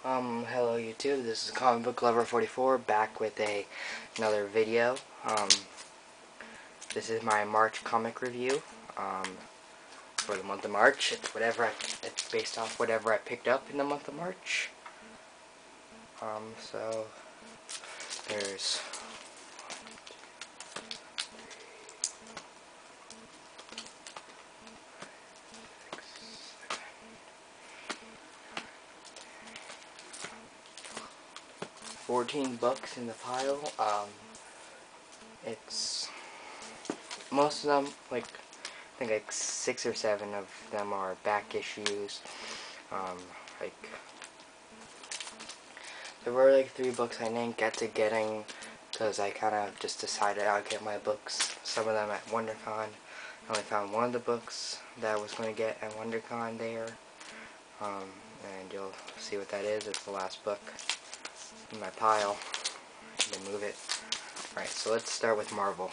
Hello YouTube, this is Comic Book Lover 44 back with another video. This is my March comic review, for the month of March. It's based off whatever I picked up in the month of March. So, there's 14 books in the pile. It's most of them, I think like 6 or 7 of them are back issues. There were like 3 books I didn't get to getting because I kind of just decided I'd get my books, some of them at WonderCon. I only found one of the books that I was going to get at WonderCon there, and you'll see what that is. It's the last book in my pile. Then move it. Alright, so let's start with Marvel.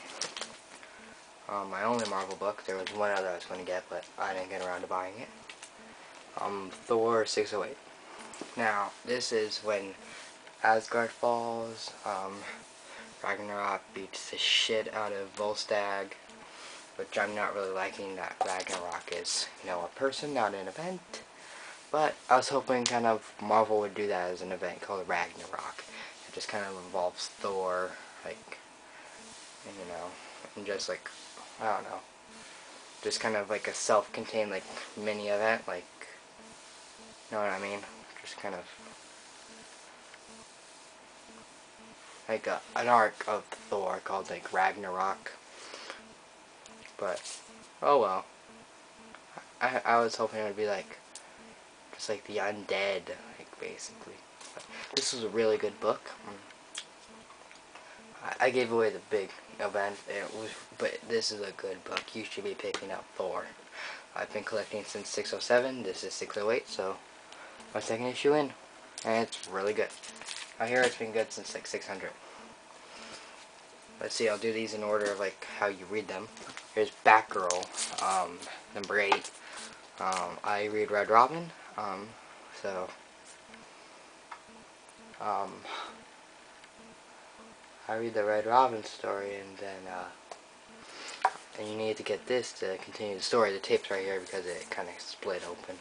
My only Marvel book. There was one other I was going to get, but I didn't get around to buying it. Thor 608. Now, this is when Asgard falls, Ragnarok beats the shit out of Volstagg, which I'm not really liking that Ragnarok is, a person, not an event. But I was hoping kind of Marvel would do that as an event called Ragnarok. It just kind of involves Thor, and just I don't know, just kind of like a self-contained mini event, you know what I mean? Just kind of like an arc of Thor called Ragnarok. But oh well. I was hoping it would be just the undead, basically. But this was a really good book. I gave away the big event, but this is a good book. You should be picking up Thor. I've been collecting since 607. This is 608, so my second issue in, and it's really good. I hear it's been good since 600. Let's see, I'll do these in order of how you read them. Here's Batgirl, number 8. I read Red Robin, I read the Red Robin story, and then and you need to get this to continue the story. The tape's right here because it kind of split open.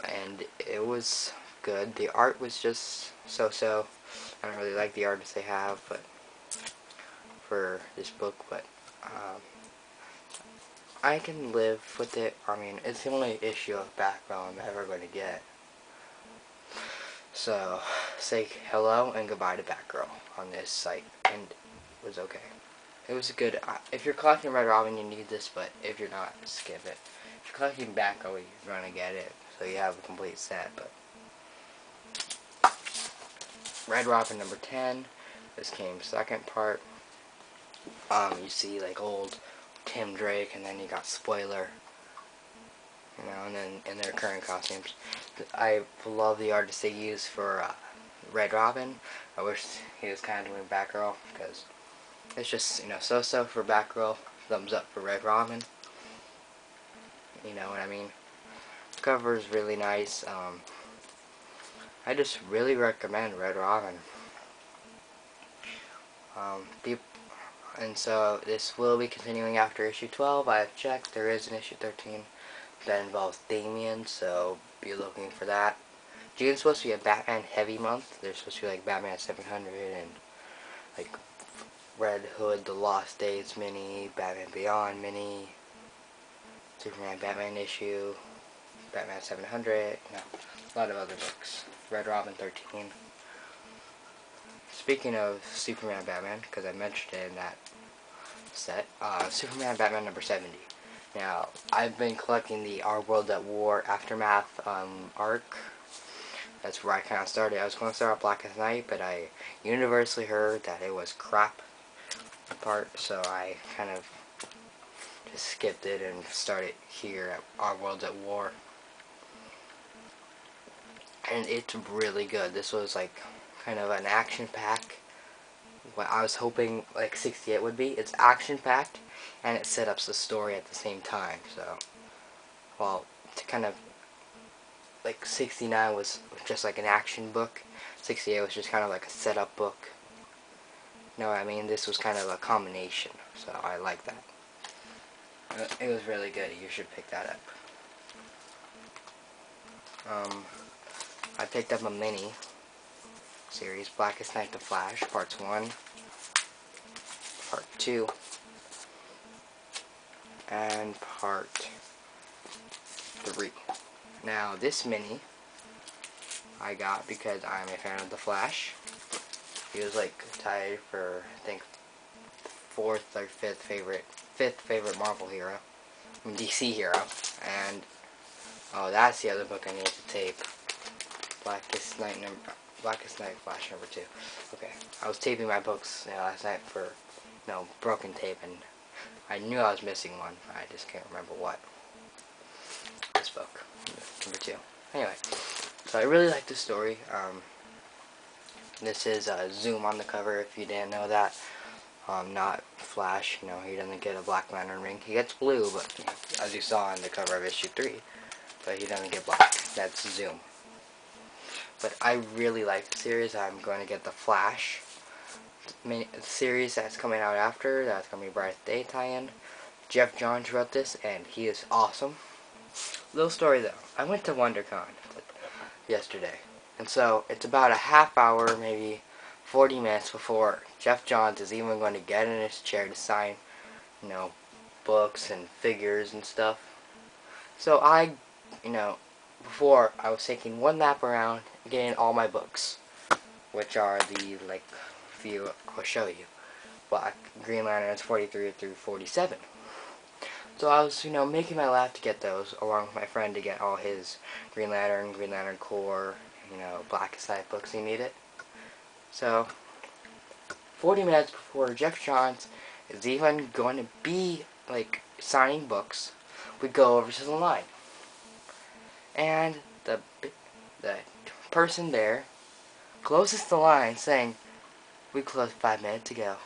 And it was good. The art was just so-so. I don't really like the artists they have, but for this book, but I can live with it. I mean, it's the only issue of Batgirl I'm ever going to get. So, say hello and goodbye to Batgirl on this site, and it was okay. It was good. If you're collecting Red Robin, you need this, but if you're not, skip it. If you're collecting Batgirl, you're gonna get it, so you have a complete set. But Red Robin number 10. This came second part. You see old Tim Drake, and then you got Spoiler. And then in their current costumes. I love the artist they use for Red Robin. I wish he was kind of doing Batgirl, because it's just, so-so for Batgirl, thumbs up for Red Robin. You know what I mean? The cover is really nice. I just really recommend Red Robin. And so this will be continuing after issue 12. I have checked. There is an issue 13 that involves Damian, so be looking for that. June's supposed to be a Batman heavy month. There's supposed to be Batman 700 and Red Hood, The Lost Days mini, Batman Beyond mini, Superman Batman issue, Batman 700, a lot of other books. Red Robin 13. Speaking of Superman Batman, because I mentioned it in that set, Superman Batman number 70. Now, I've been collecting the Our World at War Aftermath arc. That's where I kind of started. I was going to start at Blackest Night, but I universally heard that it was crap part, so I kind of just skipped it and started here at Our World at War. And it's really good. This was kind of an action-pack. What I was hoping 68 would be. It's action-packed, and it set up the story at the same time. So, well, to kind of like 69 was just like an action book. 68 was just kind of like a setup book. You know what I mean? This was kind of a combination, so I like that. It was really good. You should pick that up. I picked up a mini series, Blackest Night to Flash, Parts 1, Part 2, and Part 3. Now, this mini I got because I'm a fan of the Flash. He was like tied for, I think, fifth favorite Marvel hero, DC hero, and oh, that's the other book I need to tape. Blackest Night Flash number 2. Okay, I was taping my books last night for broken tape, and I knew I was missing one. I just can't remember what. This book, number 2. Anyway, so I really like this story. This is Zoom on the cover, if you didn't know that. Not Flash, he doesn't get a Black Lantern ring. He gets blue, but as you saw on the cover of issue 3, but he doesn't get black. That's Zoom. But I really like the series. I'm going to get the Flash series that's coming out after. That's going to be Brightest Day tie-in. Jeff Johns wrote this, and he is awesome. Little story though. I went to WonderCon yesterday, and so it's about a half hour, maybe 40 minutes before Jeff Johns is even going to get in his chair to sign, books and figures and stuff. So before I was taking one lap around, getting all my books, which are the few I'll show you. Green Lanterns 43 through 47. So I was, making my lap to get those, along with my friend to get all his Green Lantern Corps, Blackest Night books he needed. So, 40 minutes before Jeff Johns is even going to be, signing books, we go over to the line. And the person there closes the line saying, "We closed 5 minutes ago."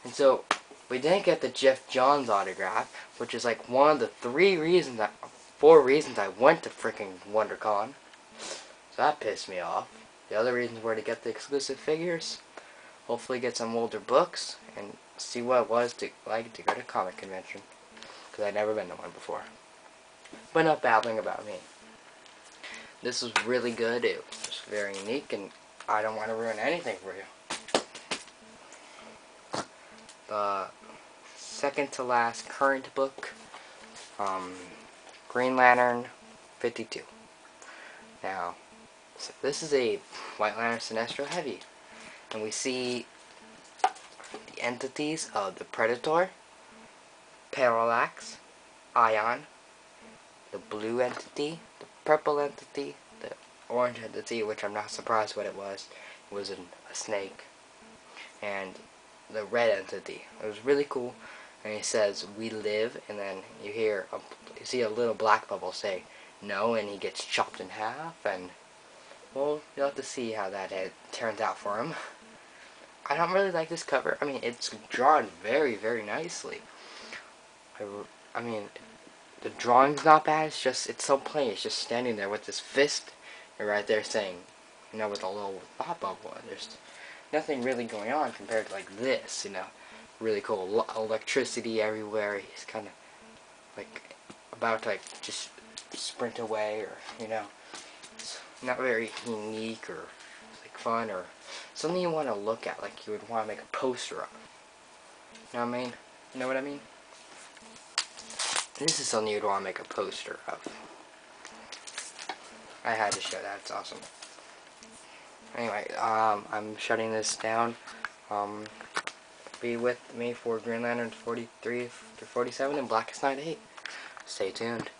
And so, we didn't get the Jeff Johns autograph, which is one of the 4 reasons I went to freaking WonderCon. So that pissed me off. The other reasons were to get the exclusive figures, hopefully get some older books, and see what it was to go to a comic convention. Because I'd never been to one before. But enough babbling about me. This was really good. It was very unique, and I don't want to ruin anything for you. The second to last current book, Green Lantern 52. Now, so this is a White Lantern Sinestro Heavy, and we see the entities of the Predator, Parallax, Ion, the blue entity, the purple entity, the orange entity, which I'm not surprised what it was a snake, and the red entity. It was really cool, and he says, "We live," and then you see a little black bubble say, "No," and he gets chopped in half, and well, you'll have to see how that turns out for him. I don't really like this cover. I mean, it's drawn very, very nicely. I mean, the drawing's not bad. It's so plain. It's just standing there with his fist, and right there saying, with a little thought bubble. And there's nothing really going on compared to this. Really cool. Electricity everywhere. He's kind of about to just sprint away, or it's not very unique or fun or something you want to look at, you would want to make a poster of. You know what I mean? You know what I mean? This is something you'd want to make a poster of. I had to show that. It's awesome. Anyway, I'm shutting this down. Be with me for Green Lantern 43 to 47 and Blackest Night 8. Stay tuned.